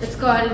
It's called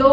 2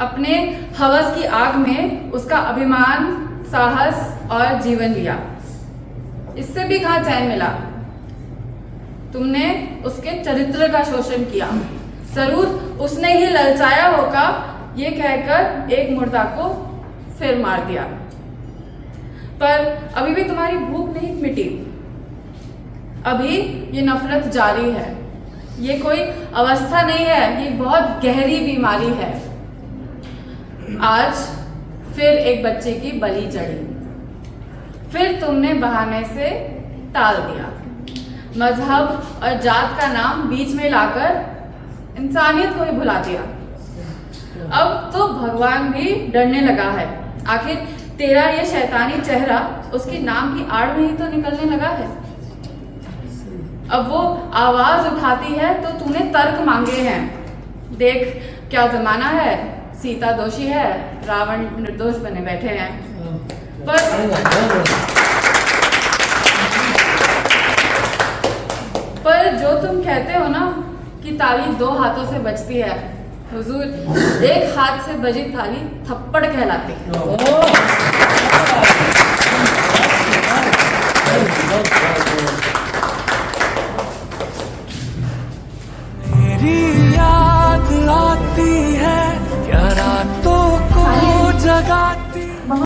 अपने हवस की आग में उसका अभिमान, साहस और जीवन लिया। इससे भी कहाँ चैन मिला? तुमने उसके चरित्र का शोषण किया। जरूर उसने ही ललचाया होगा ये कहकर एक मुर्दा को फिर मार दिया। पर अभी भी तुम्हारी भूख नहीं मिटी। अभी ये नफरत जारी है। ये कोई अवस्था नहीं है, ये बहुत गहरी बीमारी है। आज फिर एक बच्चे की बलि चढ़ी। फिर तुमने बहाने से टाल दिया। मजहब और जात का नाम बीच में लाकर इंसानियत को ही भुला दिया। अब तो भगवान भी डरने लगा है। आखिर तेरा ये शैतानी चेहरा उसके नाम की आड़ में ही तो निकलने लगा है। अब वो आवाज उठाती है तो तूने तर्क मांगे हैं। देख क्या जमाना है, सीता दोषी है, रावण निर्दोष बने बैठे हैं। पर जो तुम कहते हो ना कि ताली दो हाथों से बजती है, हुजूर एक हाथ से बजी ताली थप्पड़ कहलाती है।